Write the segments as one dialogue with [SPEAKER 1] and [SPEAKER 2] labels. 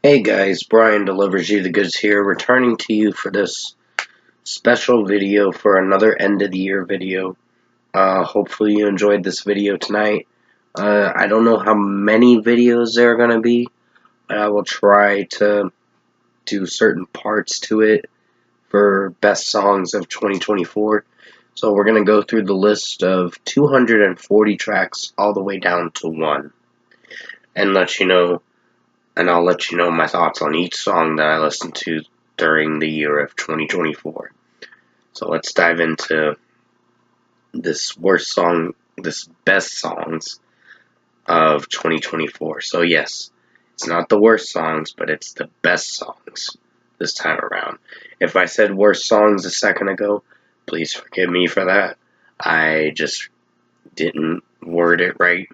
[SPEAKER 1] Hey guys, Brian delivers you the goods here, returning to you for this special video for another end of the year video. Hopefully you enjoyed this video tonight. I don't know how many videos there are going to be, but I will try to do certain parts to it for best songs of 2024. So we're going to go through the list of 240 tracks all the way down to one and I'll let you know my thoughts on each song that I listened to during the year of 2024. So let's dive into this best songs of 2024. So yes, it's not the worst songs, but it's the best songs this time around. If I said worst songs a second ago, please forgive me for that. I just didn't word it right.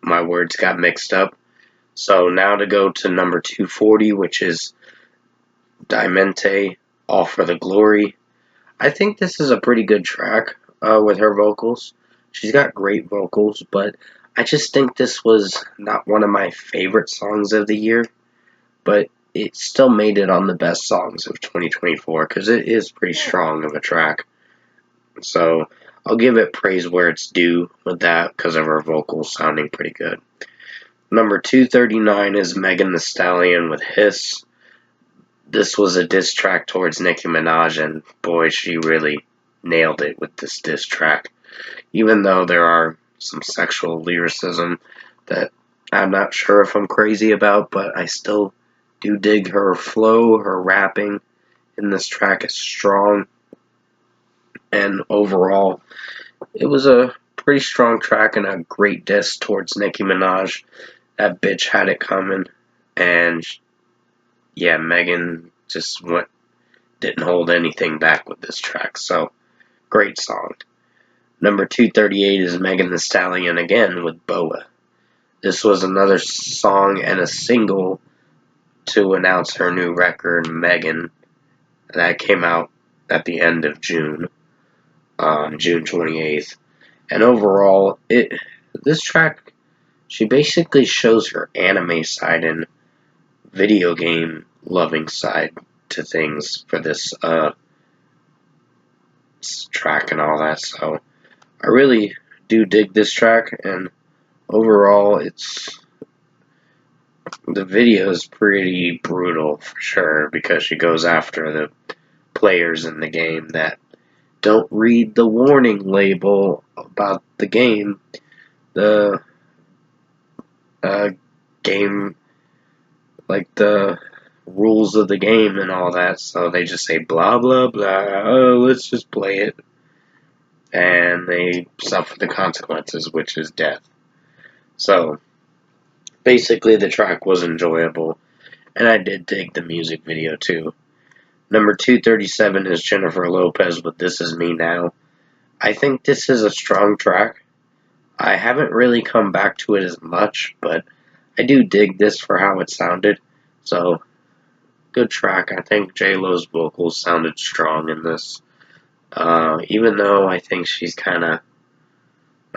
[SPEAKER 1] My words got mixed up. So now to go to number 240, which is Diamante, All for the Glory. I think this is a pretty good track with her vocals. She's got great vocals, but I just think this was not one of my favorite songs of the year, but it still made it on the best songs of 2024 because it is pretty strong of a track. So I'll give it praise where it's due with that because of her vocals sounding pretty good. Number 239 is Megan Thee Stallion with Hiss. This was a diss track towards Nicki Minaj, and boy, she really nailed it with this diss track. Even though there are some sexual lyricism that I'm not sure if I'm crazy about, but I still do dig her flow, her rapping in this track is strong, and overall, it was a pretty strong track and a great diss towards Nicki Minaj. That bitch had it coming, and yeah, Megan just didn't hold anything back with this track. So great song. Number 238 is Megan Thee Stallion again with Boa. This was another song and a single to announce her new record, Megan, that came out at the end of June, June 28th. And overall, this track, she basically shows her anime side and video game loving side to things for this track and all that. So I really do dig this track, and overall, the video is pretty brutal for sure because she goes after the players in the game that don't read the warning label about the game. The game, like the rules of the game and all that, so they just say blah blah blah. Oh, let's just play it, and they suffer the consequences, which is death. So basically, the track was enjoyable, and I did dig the music video too. Number 237 is Jennifer Lopez with This Is Me Now. I think this is a strong track. I haven't really come back to it as much, but I do dig this for how it sounded. So, good track. I think J-Lo's vocals sounded strong in this. Even though I think she's kind of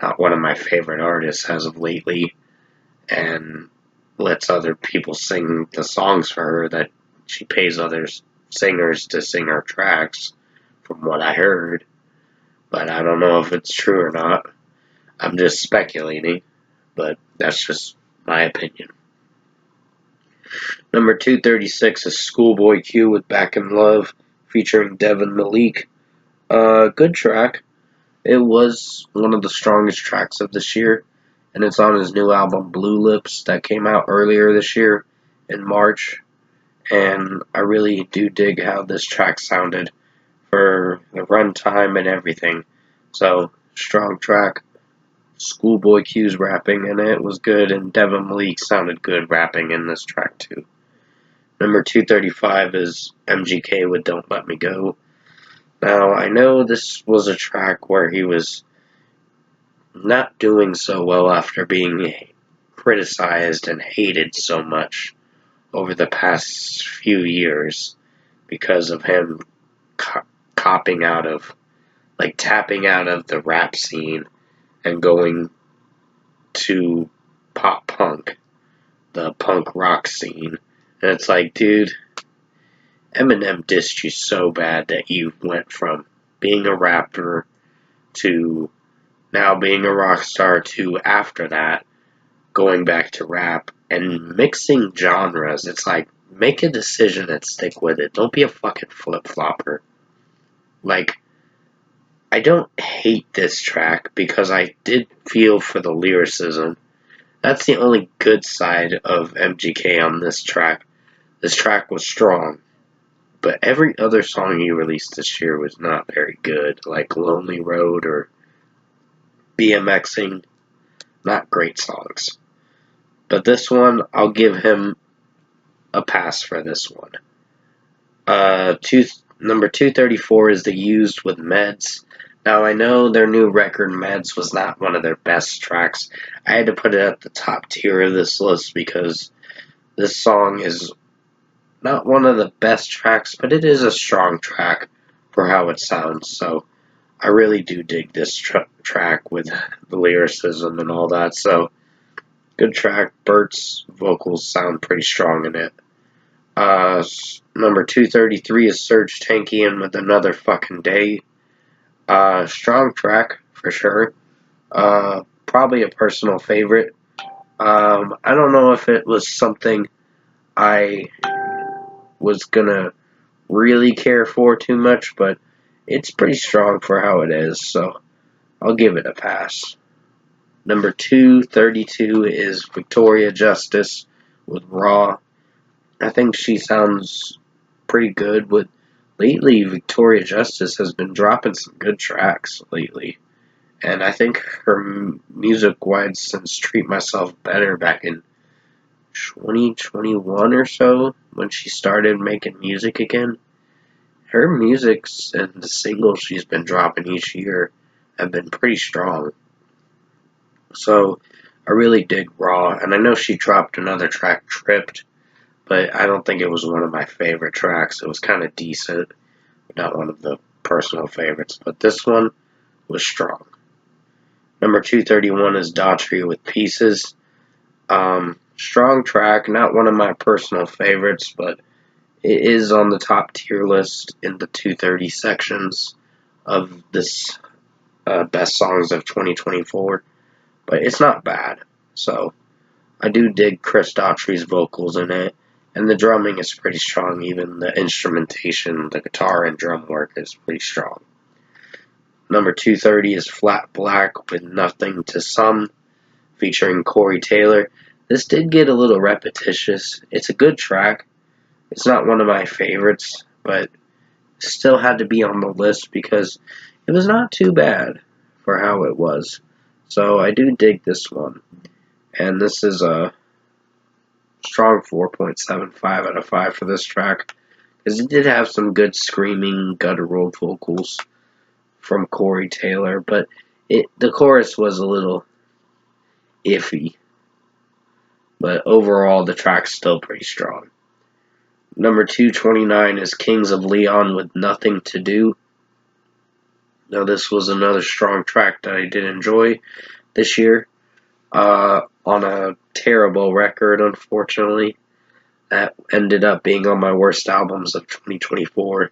[SPEAKER 1] not one of my favorite artists as of lately, and lets other people sing the songs for her that she pays other singers to sing her tracks, from what I heard. But I don't know if it's true or not. I'm just speculating, but that's just my opinion. Number 236 is Schoolboy Q with Back in Love, featuring Devin Malik. Good track. It was one of the strongest tracks of this year, and it's on his new album Blue Lips that came out earlier this year in March. And I really do dig how this track sounded for the runtime and everything. So, strong track. Schoolboy Q's rapping in it was good, and Devin Malik sounded good rapping in this track too. Number 235 is MGK with Don't Let Me Go. Now, I know this was a track where he was not doing so well after being criticized and hated so much over the past few years because of him tapping out of the rap scene and going to pop punk, the punk rock scene. And it's like, dude, Eminem dissed you so bad that you went from being a rapper to now being a rock star to after that going back to rap and mixing genres. It's like, make a decision and stick with it. Don't be a fucking flip flopper. Like, I don't hate this track because I did feel for the lyricism. That's the only good side of MGK on this track. This track was strong, but every other song he released this year was not very good, like Lonely Road or BMXing. Not great songs. But this one, I'll give him a pass for this one. Number 234 is The Used with Meds. Now, I know their new record, Meds, was not one of their best tracks. I had to put it at the top tier of this list because this song is not one of the best tracks, but it is a strong track for how it sounds. So, I really do dig this track with the lyricism and all that. So, good track. Bert's vocals sound pretty strong in it. Number 233 is Serj Tankian with Another Fucking Day. Strong track, for sure. Probably a personal favorite. I don't know if it was something I was gonna really care for too much, but it's pretty strong for how it is, so I'll give it a pass. Number 232 is Victoria Justice with Raw. I think she sounds pretty good. With lately, Victoria Justice has been dropping some good tracks lately, and I think her music-wise since Treat Myself Better back in 2021 or so, when she started making music again, her musics and the singles she's been dropping each year have been pretty strong. So I really dig Raw, and I know she dropped another track, Tripped, but I don't think it was one of my favorite tracks. It was kind of decent, not one of the personal favorites, but this one was strong. Number 231 is Daughtry with Pieces. Strong track, not one of my personal favorites, but it is on the top tier list in the 230 sections of this best songs of 2024. But it's not bad. So I do dig Chris Daughtry's vocals in it, and the drumming is pretty strong. Even the instrumentation, the guitar and drum work is pretty strong. Number 230 is Flat Black with Nothing to Some, featuring Corey Taylor. This did get a little repetitious. It's a good track. It's not one of my favorites, but still had to be on the list because it was not too bad for how it was. So I do dig this one. And this is a strong 4.75 out of 5 for this track, because it did have some good screaming, guttural vocals from Corey Taylor, but the chorus was a little iffy. But overall, the track's still pretty strong. Number 229 is Kings of Leon with Nothing to Do. Now, this was another strong track that I did enjoy this year. On a terrible record, unfortunately. That ended up being on my worst albums of 2024.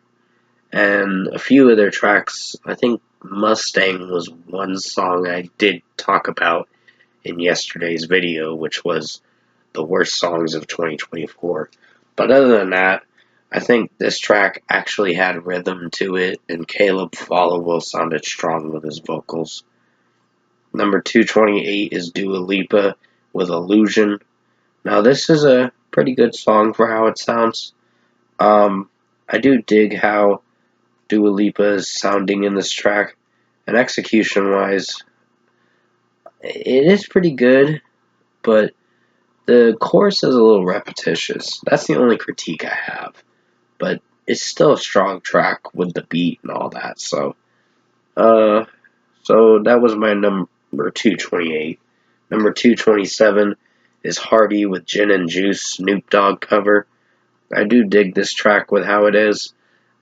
[SPEAKER 1] And a few of their tracks, I think Mustang was one song I did talk about in yesterday's video, which was the worst songs of 2024. But other than that, I think this track actually had rhythm to it, and Caleb Followill sounded strong with his vocals. Number 228 is Dua Lipa with Illusion. Now, this is a pretty good song for how it sounds. I do dig how Dua Lipa is sounding in this track, and execution-wise, it is pretty good, but the chorus is a little repetitious. That's the only critique I have, but it's still a strong track with the beat and all that. So that was my number 228. Number 227 is Hardy with Gin and Juice Snoop Dogg cover. I do dig this track with how it is,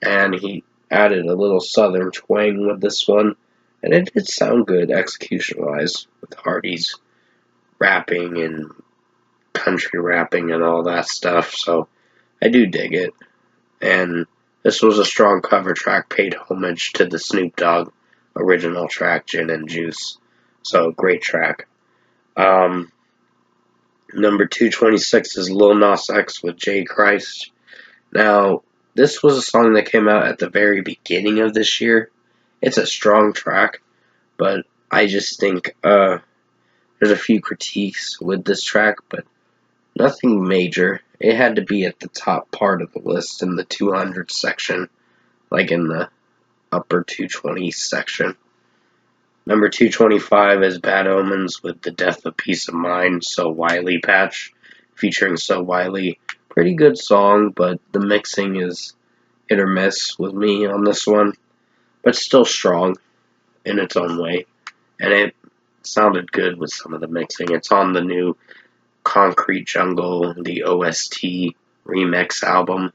[SPEAKER 1] and he added a little southern twang with this one, and it did sound good execution-wise with Hardy's rapping and country rapping and all that stuff, so I do dig it. And this was a strong cover track, paid homage to the Snoop Dogg original track, Gin and Juice. So, great track. Number 226 is Lil Nas X with J. Christ. Now, this was a song that came out at the very beginning of this year. It's a strong track, but I just think there's a few critiques with this track, but nothing major. It had to be at the top part of the list in the 200 section, like in the upper 220 section. Number 225 is Bad Omens with The Death of Peace of Mind, So Wiley patch, featuring So Wiley. Pretty good song, but the mixing is hit or miss with me on this one, but still strong in its own way, and it sounded good with some of the mixing. It's on the new Concrete Jungle, the OST remix album,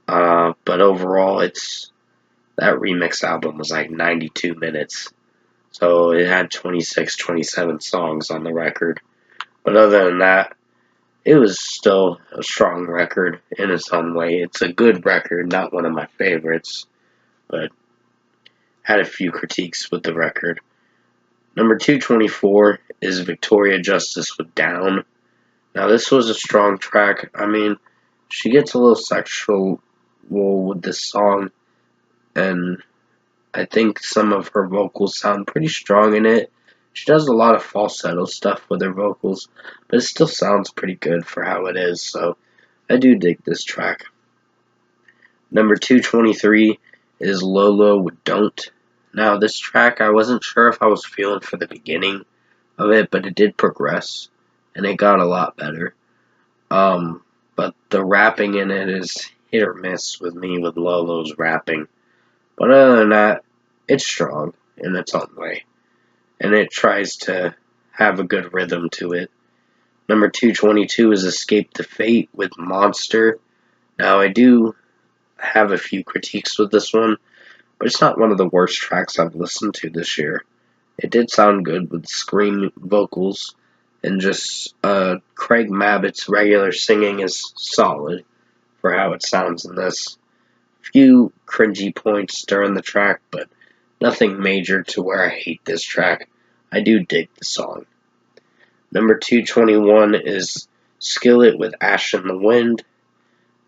[SPEAKER 1] but overall, that remix album was like 92 minutes, so it had 26, 27 songs on the record. But other than that, it was still a strong record in its own way. It's a good record, not one of my favorites, but had a few critiques with the record. Number 224 is Victoria Justice with Down. Now, this was a strong track. I mean, she gets a little sexual with this song, and I think some of her vocals sound pretty strong in it. She does a lot of falsetto stuff with her vocals, but it still sounds pretty good for how it is, so I do dig this track. Number 223 is Lolo with Don't. Now, this track, I wasn't sure if I was feeling for the beginning of it, but it did progress, and it got a lot better. But the rapping in it is hit or miss with me with Lolo's rapping. But other than that, it's strong in its own way, and it tries to have a good rhythm to it. Number 222 is Escape the Fate with Monster. Now, I do have a few critiques with this one, but it's not one of the worst tracks I've listened to this year. It did sound good with scream vocals, and just Craig Mabbitt's regular singing is solid for how it sounds in this. Few cringy points during the track, but nothing major to where I hate this track. I do dig the song. Number 221 is Skillet with Ash in the Wind.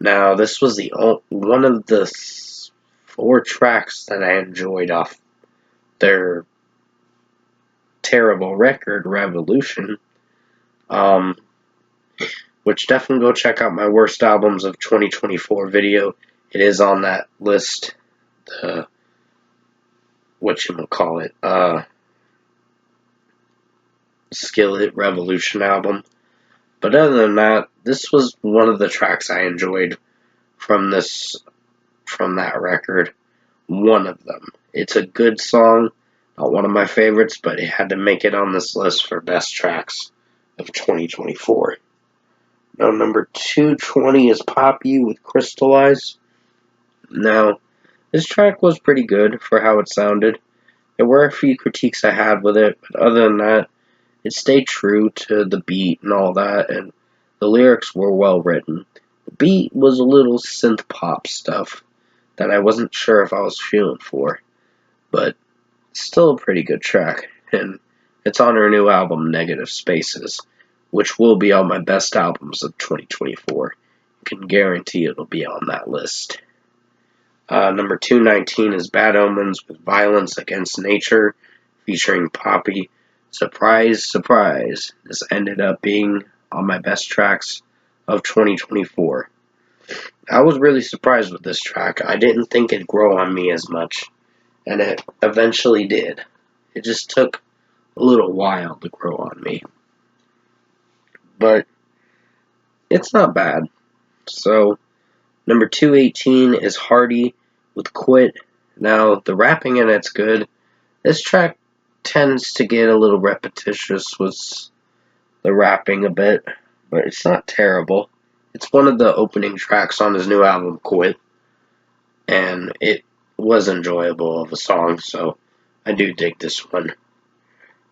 [SPEAKER 1] Now, this was one of the 4 tracks that I enjoyed off their terrible record, Revolution. Which definitely go check out my worst albums of 2024 video. It is on that list. The Skillet Revolution album. But other than that, this was one of the tracks I enjoyed from that record. One of them. It's a good song, not one of my favorites, but it had to make it on this list for best tracks of 2024. Now, number 220 is Poppy with Crystallize. Now, this track was pretty good for how it sounded. There were a few critiques I had with it, but other than that, it stayed true to the beat and all that, and the lyrics were well written. The beat was a little synth pop stuff that I wasn't sure if I was feeling for, but still a pretty good track, and it's on her new album, Negative Spaces, which will be on my best albums of 2024. You can guarantee it'll be on that list. Number 219 is Bad Omens with Violence Against Nature, featuring Poppy. Surprise, surprise, this ended up being on my best tracks of 2024. I was really surprised with this track. I didn't think it'd grow on me as much, and it eventually did. It just took a little while to grow on me. But it's not bad. So, number 218 is Hardy with Quit. Now, the rapping in it's good. This track tends to get a little repetitious with the rapping a bit, but it's not terrible. It's one of the opening tracks on his new album, Quit, and it was enjoyable of a song, so I do dig this one.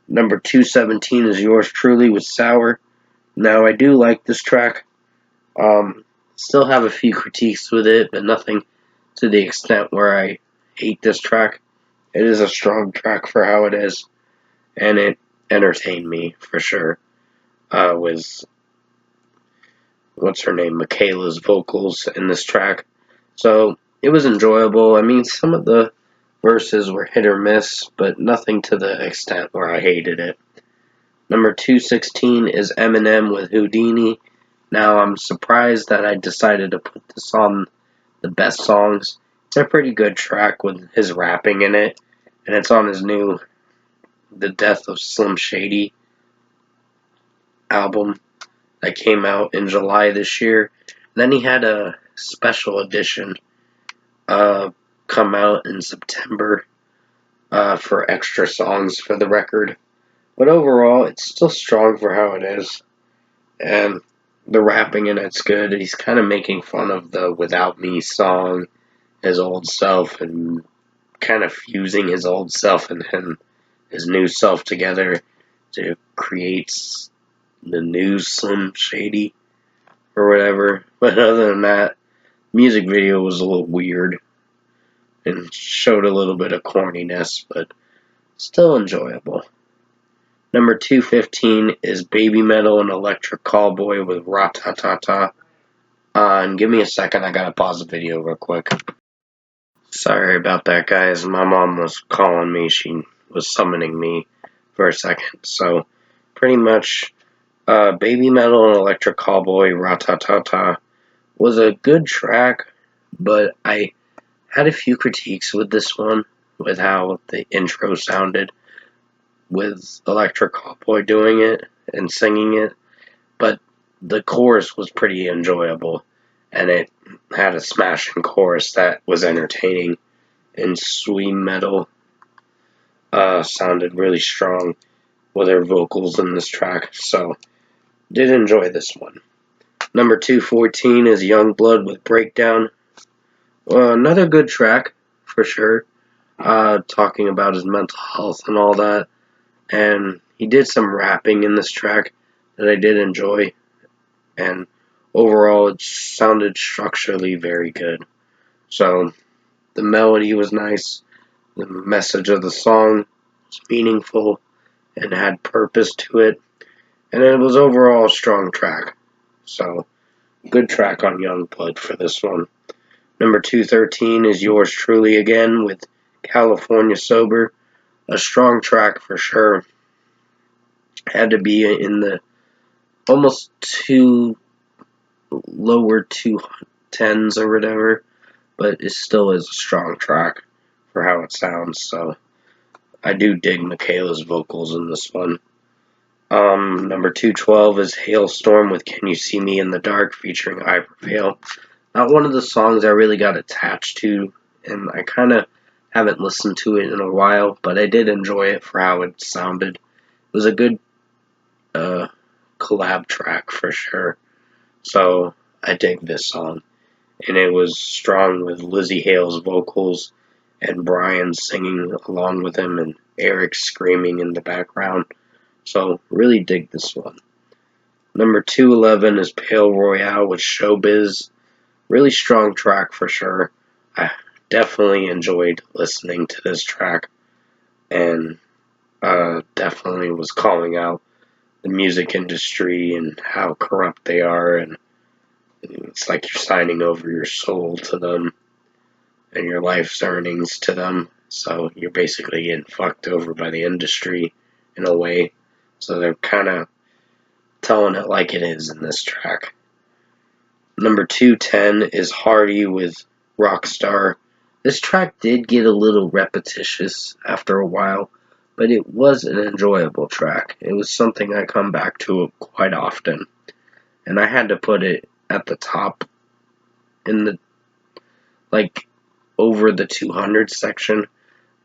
[SPEAKER 1] Number 217 is Yours Truly with Sour. Now, I do like this track. Still have a few critiques with it, but nothing to the extent where I hate this track. It is a strong track for how it is, and it entertained me for sure. With what's her name, Michaela's vocals in this track. So it was enjoyable. I mean, some of the verses were hit or miss, but nothing to the extent where I hated it. Number 216 is Eminem with Houdini. Now, I'm surprised that I decided to put this on the best songs. It's a pretty good track with his rapping in it, and it's on his new The Death of Slim Shady album that came out in July this year. And then he had a special edition uh, come out in September for extra songs for the record. But overall, it's still strong for how it is. And the rapping in it's good. He's kind of making fun of the Without Me song, his old self, and kind of fusing his old self and his new self together to create the new Slim Shady or whatever. But other than that, music video was a little weird and showed a little bit of corniness, but still enjoyable. Number 215 is Baby Metal and Electric Callboy with Ratatata. And give me a second, I gotta pause the video real quick. Sorry about that, guys. My mom was calling me. She was summoning me for a second. So, pretty much, Baby Metal and Electric Callboy Ratatata was a good track, but I had a few critiques with this one, with how the intro sounded, with Electric Callboy doing it and singing it, but the chorus was pretty enjoyable, and it had a smashing chorus that was entertaining, and Sweet Metal sounded really strong with her vocals in this track, so did enjoy this one. Number 214 is Youngblood with Breakdown. Another good track, for sure, talking about his mental health and all that, and he did some rapping in this track that I did enjoy, and overall it sounded structurally very good. So the melody was nice, the message of the song was meaningful and had purpose to it, and it was overall a strong track. So good track on Youngblood for this one. Number 213 is Yours Truly Again with California Sober. A strong track for sure. Had to be in the almost two lower 210s or whatever, but it still is a strong track for how it sounds. So I do dig Michaela's vocals in this one. Number 212 is Hailstorm with Can You See Me in the Dark featuring I Prevail. Not one of the songs I really got attached to, and I kind of haven't listened to it in a while, but I did enjoy it for how it sounded. It was a good collab track for sure. So I dig this song. And it was strong with Lizzie Hale's vocals and Brian singing along with him and Eric screaming in the background. So really dig this one. Number 211 is Pale Royale with Showbiz. Really strong track for sure. I definitely enjoyed listening to this track and definitely was calling out the music industry and how corrupt they are, and it's like you're signing over your soul to them and your life's earnings to them. So you're basically getting fucked over by the industry in a way. So they're kind of telling it like it is in this track. Number 210 is Hardy with Rockstar. This track did get a little repetitious after a while, but it was an enjoyable track. It was something I come back to quite often. And I had to put it at the top in the, like, over the 200 section,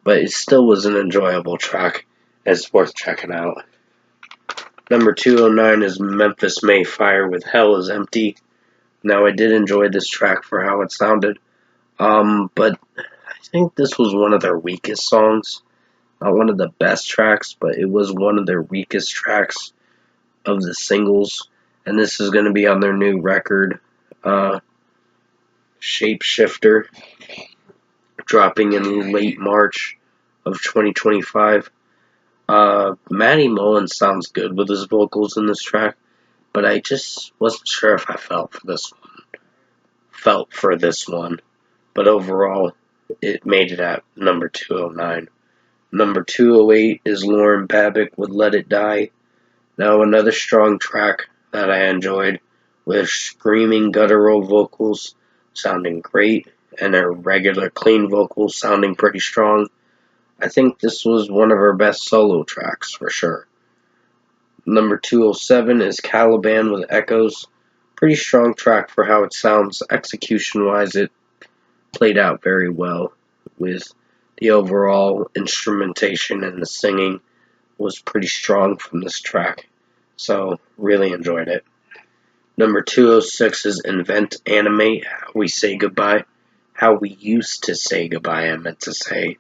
[SPEAKER 1] but it still was an enjoyable track. It's worth checking out. Number 209 is Memphis May Fire with Hell is Empty. Now, I did enjoy this track for how it sounded, but I think this was one of their weakest songs. Not one of the best tracks, but it was one of their weakest tracks of the singles. and this is going to be on their new record, Shapeshifter, dropping in late March of 2025. Matty Mullins sounds good with his vocals in this track, but I just wasn't sure if I felt for this one. But overall, it made it at number 209. Number 208 is Lauren Babick with Let It Die. Now another strong track that I enjoyed, with screaming guttural vocals sounding great and her regular clean vocals sounding pretty strong. I think this was one of her best solo tracks for sure. Number 207 is Caliban with Echoes. Pretty strong track for how it sounds. Execution wise, it played out very well, with the overall instrumentation and the singing was pretty strong from this track. So, really enjoyed it. Number 206 is Invent Animate, How We Say Goodbye. How We Used to Say Goodbye, I meant to say.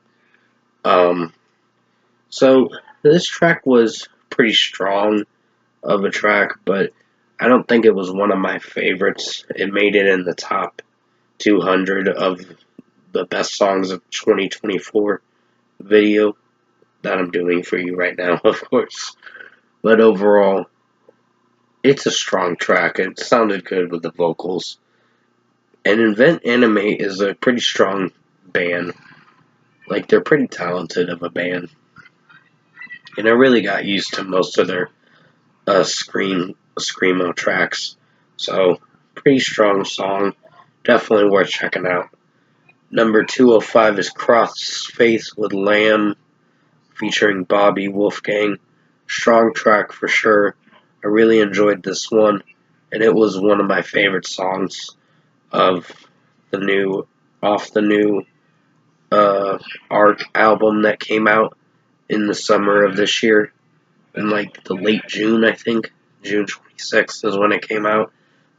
[SPEAKER 1] So, this track was pretty strong of a track, but I don't think it was one of my favorites. It made it in the top 200 of the best songs of 2024 video that I'm doing for you right now, of course. But overall, it's a strong track. It sounded good with the vocals. And Invent Animate is a pretty strong band. Like, they're pretty talented of a band. And I really got used to most of their screamo tracks. So, pretty strong song. Definitely worth checking out. Number 205 is Crossfaith with Lamb, featuring Bobby Wolfgang. Strong track for sure. I really enjoyed this one, and it was one of my favorite songs of the new Arc album that came out in the summer of this year, in like the late June, I think. June 26th is when it came out.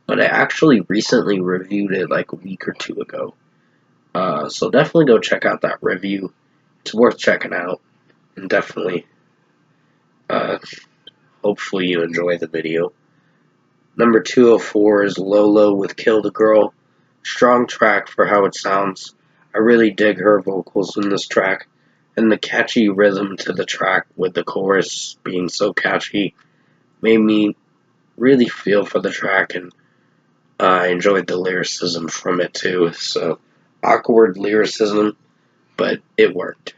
[SPEAKER 1] But I actually recently reviewed it like a week or two ago. So definitely go check out that review. It's worth checking out. And definitely, hopefully you enjoy the video. Number 204 is Lolo with Kill the Girl. Strong track for how it sounds. I really dig her vocals in this track. And the catchy rhythm to the track, with the chorus being so catchy, made me really feel for the track, and I enjoyed the lyricism from it too. So, awkward lyricism, but it worked.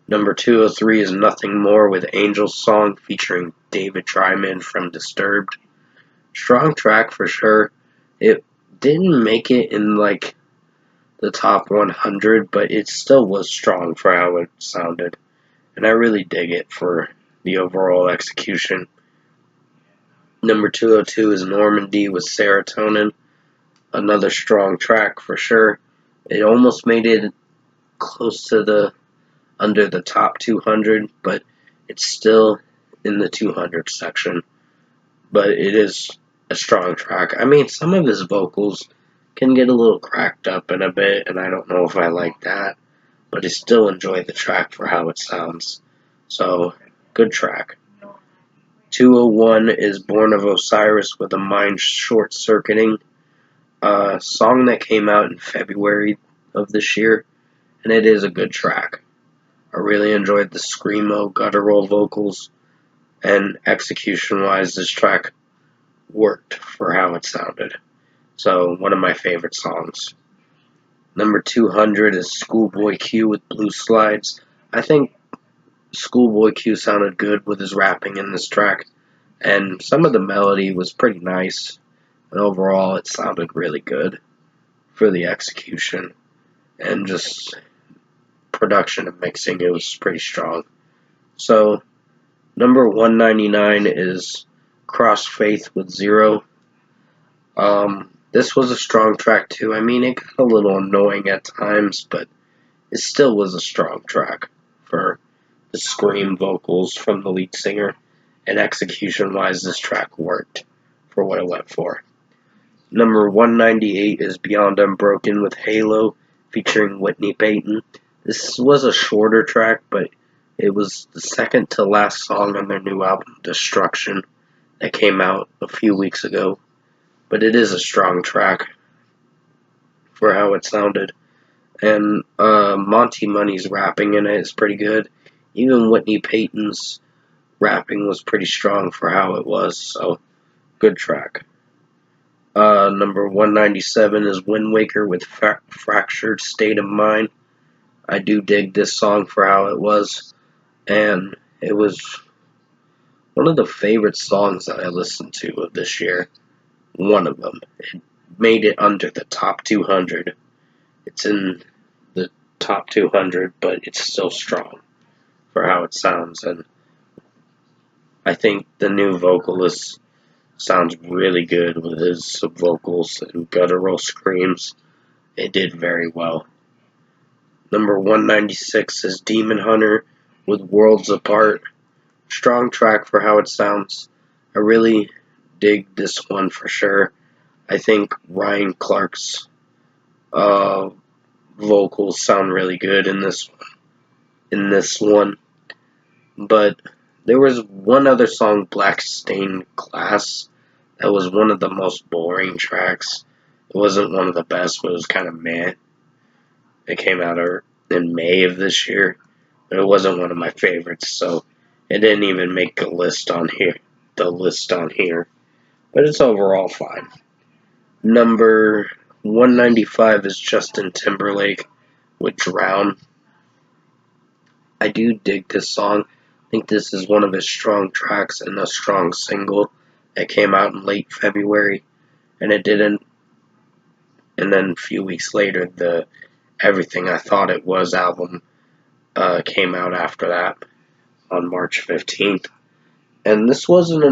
[SPEAKER 1] Number 203 is Nothing More with Angel's Song, featuring David Dryman from Disturbed. Strong track for sure. It didn't make it in like the top 100, but it still was strong for how it sounded. And I really dig it for the overall execution. Number 202 is Normandy with Serotonin. Another strong track for sure. It almost made it close to under the top 200, but it's still in the 200 section. But it is a strong track. I mean, some of his vocals can get a little cracked up in a bit, and I don't know if I like that, but I still enjoy the track for how it sounds. So, good track. 201 is Born of Osiris with a Mind Short Circuiting, a song that came out in February of this year, and it is a good track. I really enjoyed the screamo, guttural vocals, and execution-wise, this track worked for how it sounded. So, one of my favorite songs. Number 200 is Schoolboy Q with Blue Slides. I think Schoolboy Q sounded good with his rapping in this track, and some of the melody was pretty nice, and overall it sounded really good for the execution, and just production and mixing, it was pretty strong. So, number 199 is Crossfaith with Zero. This was a strong track too. I mean, it got a little annoying at times, but it still was a strong track for the scream vocals from the lead singer, and execution-wise, this track worked for what it went for. Number 198 is Beyond Unbroken with Halo, featuring Whitney Payton. This was a shorter track, but it was the second to last song on their new album, Destruction, that came out a few weeks ago, but it is a strong track for how it sounded. And Monty Money's rapping in it is pretty good. Even Whitney Payton's rapping was pretty strong for how it was, so good track. Number 197 is Wind Waker with Fractured State of Mind. I do dig this song for how it was, and it was one of the favorite songs that I listened to of this year. One of them. It made it under the top 200. It's in the top 200, but it's still strong for how it sounds, and I think the new vocalist sounds really good with his vocals and guttural screams. It did very well. Number 196 is Demon Hunter with Worlds Apart. Strong track for how it sounds. I really dig this one for sure. I think Ryan Clark's vocals sound really good in this one. But there was one other song, Black Stained Glass, that was one of the most boring tracks. It wasn't one of the best, but it was kind of meh. It came out in May of this year, but it wasn't one of my favorites, so it didn't even make a list on here. The list on here, but it's overall fine. Number 195 is Justin Timberlake with Drown. I do dig this song. I think this is one of his strong tracks and a strong single that came out in late February, and it didn't. And then a few weeks later, the Everything I Thought It Was album came out after that on March 15th, and this was It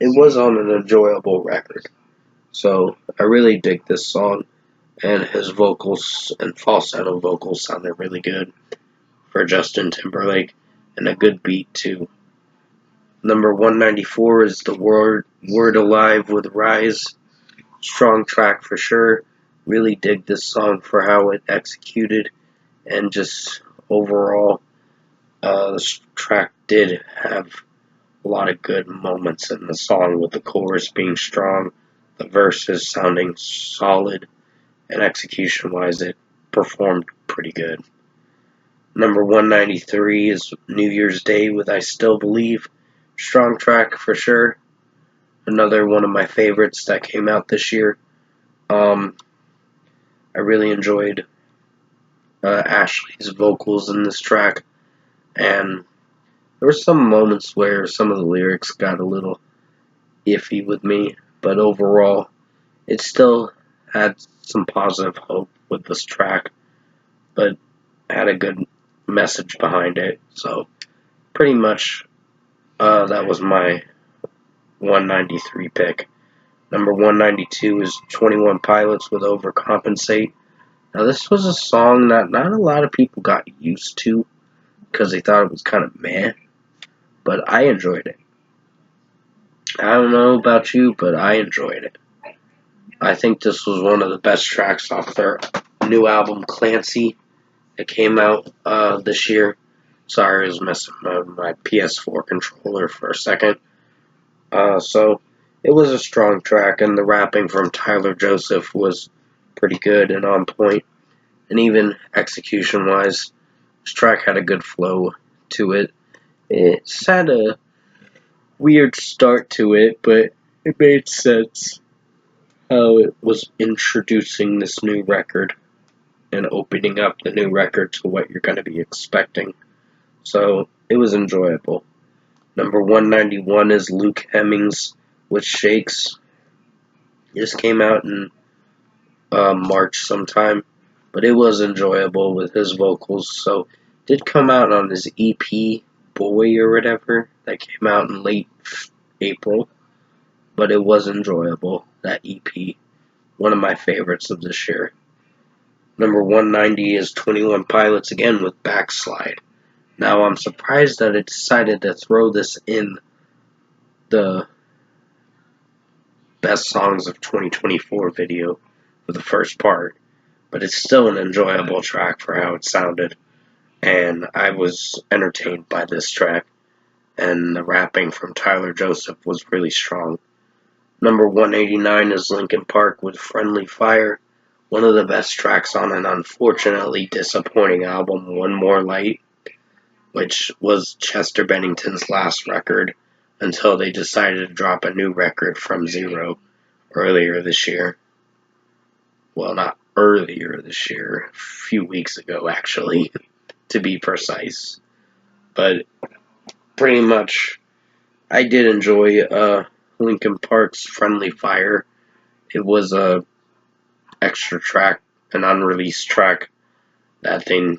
[SPEAKER 1] was on an enjoyable record, so I really dig this song, and his vocals and falsetto vocals sounded really good for Justin Timberlake, and a good beat too. Number 194 is The Word Alive with Rise. Strong track for sure. Really dig this song for how it executed, and just overall, this track did have a lot of good moments in the song, with the chorus being strong, the verses sounding solid, and execution wise, it performed pretty good. Number 193 is New Year's Day with I Still Believe. Strong track for sure. Another one of my favorites that came out this year. I really enjoyed Ashley's vocals in this track, and there were some moments where some of the lyrics got a little iffy with me, but overall, it still had some positive hope with this track, but had a good message behind it. So, pretty much, that was my 193 pick. Number 192 is 21 Pilots with Overcompensate. Now, this was a song that not a lot of people got used to because they thought it was kind of meh, but I enjoyed it. I don't know about you, but I enjoyed it. I think this was one of the best tracks off their new album, Clancy, that came out this year. Sorry, I was messing with my PS4 controller for a second. So, it was a strong track, and the rapping from Tyler Joseph was pretty good and on point. And even execution-wise, this track had a good flow to it. It had a weird start to it, but it made sense how it was introducing this new record and opening up the new record to what you're going to be expecting. So it was enjoyable. Number 191 is Luke Hemmings with Shakes. This came out in March sometime, but it was enjoyable with his vocals. So it did come out on his EP, Boy or whatever, that came out in late April, but it was enjoyable, that EP. One of my favorites of this year. Number 190 is 21 Pilots again with Backslide. Now, I'm surprised that it decided to throw this in the Best Songs of 2024 video for the first part, but it's still an enjoyable track for how it sounded, and I was entertained by this track. and the rapping from Tyler Joseph was really strong. Number 189 is Linkin Park with Friendly Fire, one of the best tracks on an unfortunately disappointing album, One More Light, which was Chester Bennington's last record until they decided to drop a new record from Zero earlier this year. Well, not earlier this year, a few weeks ago, actually, to be precise. But pretty much, I did enjoy Linkin Park's Friendly Fire. It was a extra track, an unreleased track that they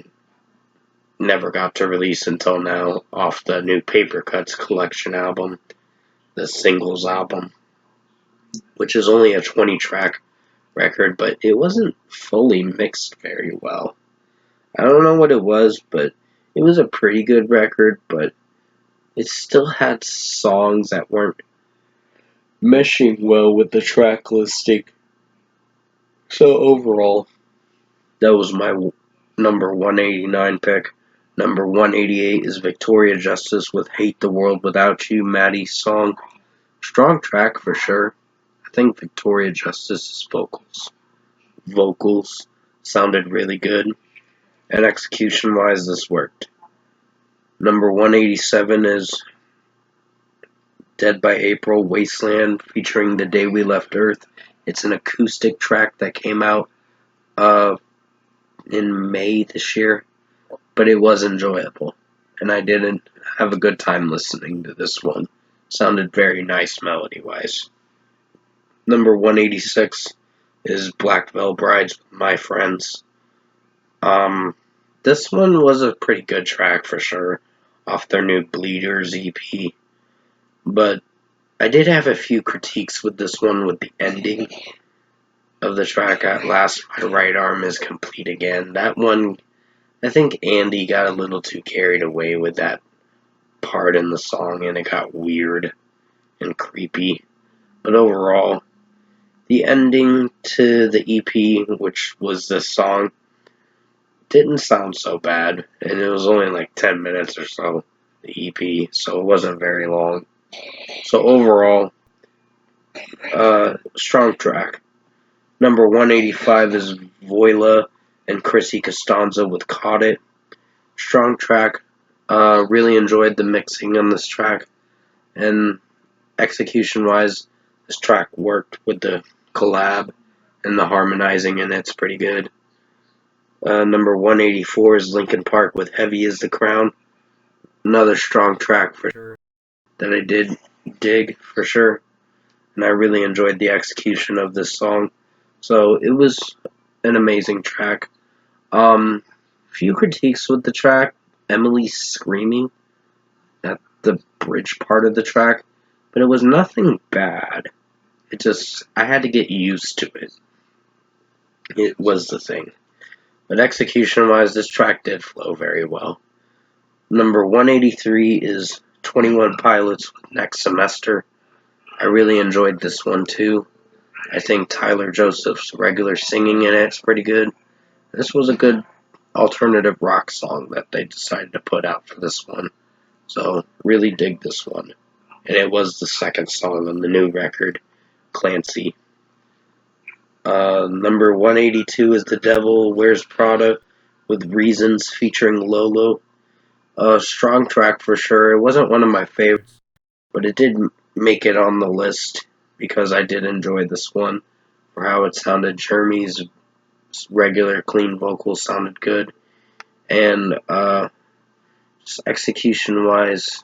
[SPEAKER 1] never got to release until now off the new Paper Cuts collection album, the singles album, which is only a 20-track record, but it wasn't fully mixed very well. I don't know what it was, but it was a pretty good record, but it still had songs that weren't meshing well with the track listing. So overall, that was my number 189 pick. Number 188 is Victoria Justice with Hate the World Without You, Maddie's song. Strong track for sure. I think Victoria Justice's vocals sounded really good, and execution wise, this worked. Number 187 is Dead by April, Wasteland, featuring The Day We Left Earth. It's an acoustic track that came out in May this year, but it was enjoyable, and I didn't have a good time listening to this one. Sounded very nice melody-wise. Number 186 is Black Veil Brides with My Friends. This one was a pretty good track for sure, off their new Bleeders EP, but I did have a few critiques with this one with the ending of the track. At last, my right arm is complete again. That one, I think Andy got a little too carried away with that part in the song, and it got weird and creepy. But overall, the ending to the EP, which was this song, didn't sound so bad, and it was only like 10 minutes or so, the EP, so it wasn't very long. So overall, strong track. Number 185 is Voila and Chrissy Costanza with Caught It. Strong track. Really enjoyed the mixing on this track, and execution-wise, this track worked with the collab and the harmonizing, and it's pretty good. Number 184 is Linkin Park with Heavy Is the Crown. Another strong track for sure that I did dig for sure, and I really enjoyed the execution of this song. So it was an amazing track. Few critiques with the track. Emily screaming at the bridge part of the track, but it was nothing bad. I had to get used to it. It was the thing. But execution-wise, this track did flow very well. Number 183 is 21 Pilots with Next Semester. I really enjoyed this one too. I think Tyler Joseph's regular singing in it's pretty good. This was a good alternative rock song that they decided to put out for this one. So, really dig this one. And it was the second song on the new record, Clancy. Number 182 is The Devil Wears Prada with Reasons featuring Lolo. A strong track for sure. It wasn't one of my favorites, but it did make it on the list because I did enjoy this one for how it sounded. Jeremy's regular clean vocals sounded good, and just execution wise,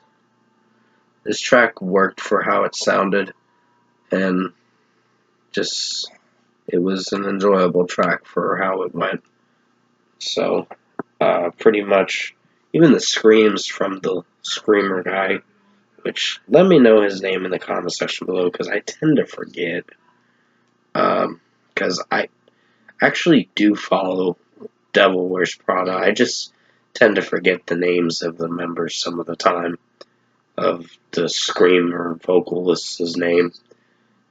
[SPEAKER 1] this track worked for how it sounded, and just it was an enjoyable track for how it went. So pretty much, even the screams from the screamer guy, which let me know his name in the comment section below because I tend to forget, because I actually do follow Devil Wears Prada. I just tend to forget the names of the members some of the time of the screamer vocalist's name,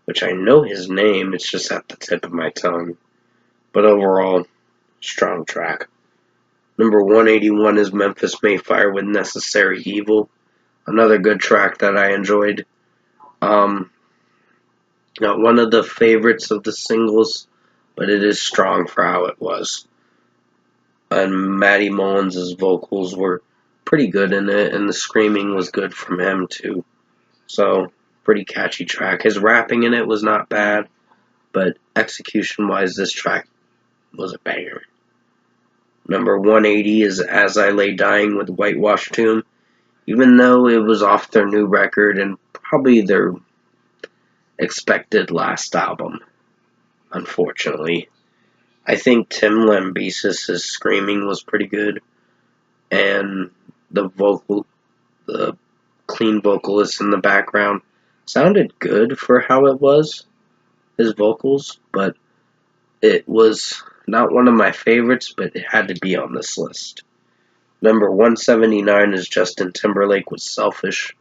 [SPEAKER 1] which I know his name, it's just at the tip of my tongue. But overall, strong track. Number 181 is Memphis Mayfire with Necessary Evil. Another good track that I enjoyed. Um, Not one of the favorites of the singles, but it is strong for how it was. And Matty Mullins' vocals were pretty good in it, and the screaming was good from him too. So, pretty catchy track. His rapping in it was not bad, but execution wise, this track was a banger. Number 180 is As I Lay Dying with Whitewashed Tomb. Even though it was off their new record and probably their expected last album, unfortunately. I think Tim Lambesis' screaming was pretty good, and the clean vocalist in the background sounded good for how it was, his vocals, but it was not one of my favorites, but it had to be on this list. Number 179 is Justin Timberlake with Selfish.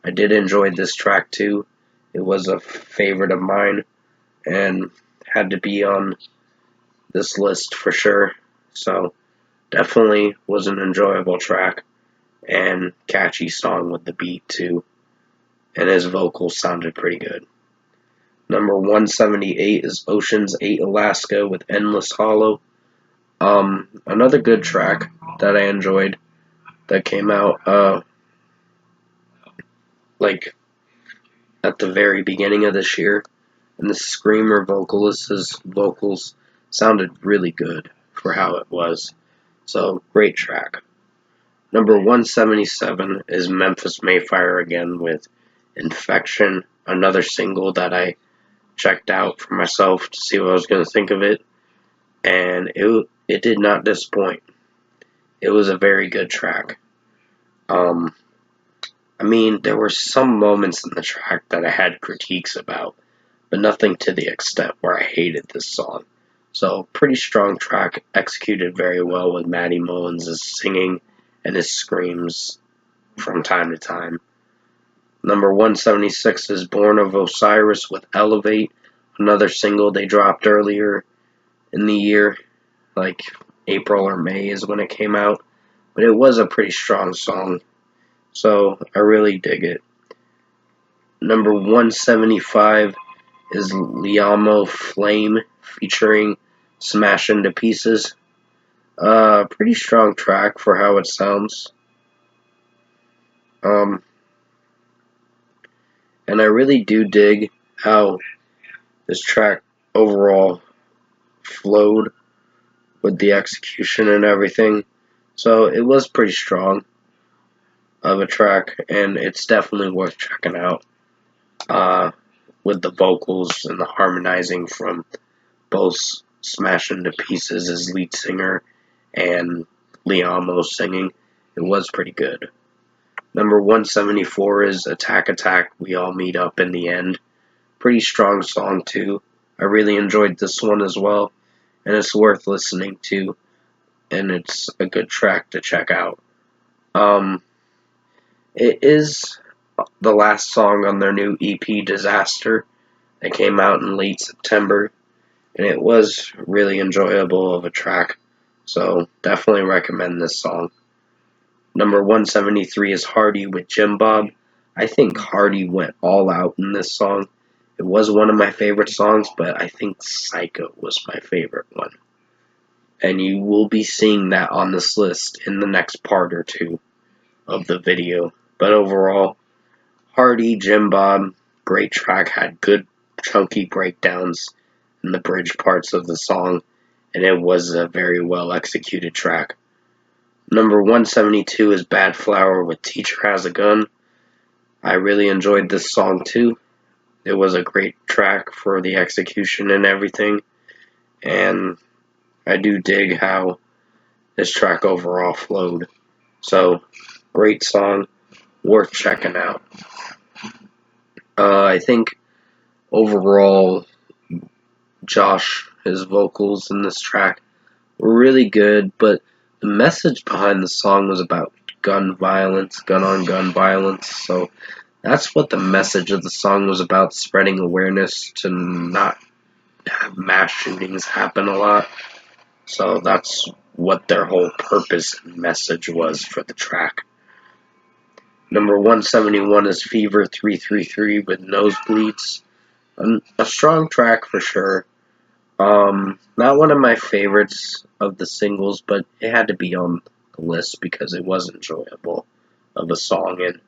[SPEAKER 1] I did enjoy this track too. It was a favorite of mine and had to be on this list for sure. So definitely was an enjoyable track and catchy song with the beat too. And his vocals sounded pretty good. Number 178 is Ocean's 8 Alaska with Endless Hollow. Another good track that I enjoyed that came out like at the very beginning of this year. And the screamer vocalist's vocals sounded really good for how it was. So, great track. Number 177 is Memphis Mayfire again with Infection, another single that I checked out for myself to see what I was going to think of it. And it did not disappoint. It was a very good track. There were some moments in the track that I had critiques about, but nothing to the extent where I hated this song. So, pretty strong track, executed very well with Matty Mullins' singing and his screams from time to time. Number 176 is Born of Osiris with Elevate, another single they dropped earlier in the year, like April or May is when it came out. But it was a pretty strong song, so I really dig it. Number 175 is Liamo Flame featuring Smash Into Pieces. Pretty strong track for how it sounds. And I really do dig how this track overall flowed with the execution and everything. So it was pretty strong of a track, and it's definitely worth checking out. With the vocals and the harmonizing from both Smash Into Pieces as lead singer and Liamo singing, it was pretty good. Number 174 is Attack Attack, We All Meet Up in the End. Pretty strong song too. I really enjoyed this one as well, and it's worth listening to, and it's a good track to check out. It is the last song on their new EP, Disaster, that came out in late September, and it was really enjoyable of a track, so definitely recommend this song. Number 173 is Hardy with Jim Bob. I think Hardy went all out in this song. It was one of my favorite songs, but I think Psycho was my favorite one. And you will be seeing that on this list in the next part or two of the video. But overall, Hardy, Jim Bob, great track, had good chunky breakdowns in the bridge parts of the song, and it was a very well executed track. Number 172 is Bad Flower with Teacher Has a Gun. I really enjoyed this song too. It was a great track for the execution and everything, and I do dig how this track overall flowed. So, great song, worth checking out. I think overall, Josh, his vocals in this track were really good, but the message behind the song was about gun violence, gun on gun violence. So that's what the message of the song was about, spreading awareness to not have mass shootings happen a lot. So that's what their whole purpose and message was for the track. Number 171 is Fever 333 with Nosebleeds. A strong track for sure. Not one of my favorites of the singles, but it had to be on the list because it was enjoyable of a song, and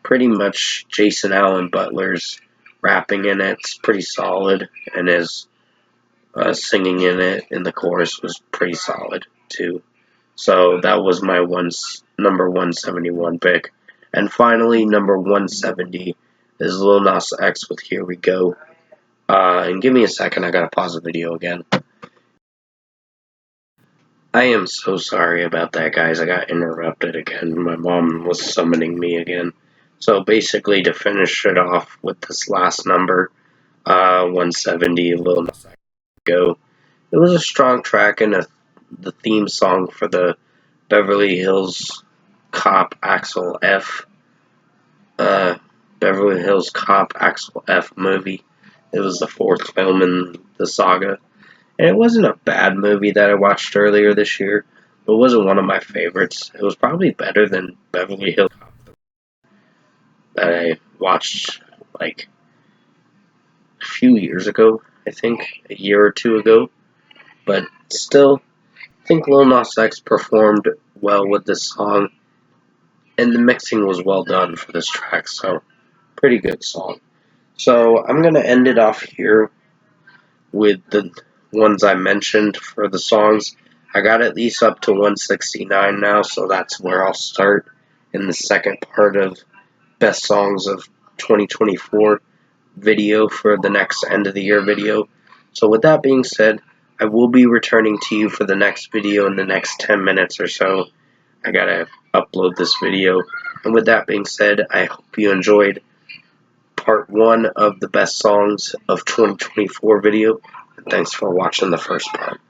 [SPEAKER 1] pretty much Jason Allen Butler's rapping in it's pretty solid, and his singing in it in the chorus was pretty solid too. So that was my number 171 pick. And finally, number 170 is Lil Nas X with Here We Go. And give me a second, I gotta pause the video again. I am so sorry about that, guys. I got interrupted again. My mom was summoning me again. So basically, to finish it off with this last number, 170, Lil Nas X Go. It was a strong track and the theme song for the Beverly Hills Cop Axel F. Beverly Hills Cop Axel F movie. It was the fourth film in the saga. And it wasn't a bad movie that I watched earlier this year, but it wasn't one of my favorites. It was probably better than Beverly Hills Cop that I watched like a few years ago, I think, a year or two ago. But still, I think Lil Nas X performed well with this song, and the mixing was well done for this track, so pretty good song. So I'm gonna end it off here with the ones I mentioned for the songs. I got at least up to 169 now, so that's where I'll start in the second part of best songs of 2024 video for the next end of the year video. So with that being said, I will be returning to you for the next video in the next 10 minutes or so. I gotta upload this video. And with that being said, I hope you enjoyed part 1 of the best songs of 2024 video. And thanks for watching the first part.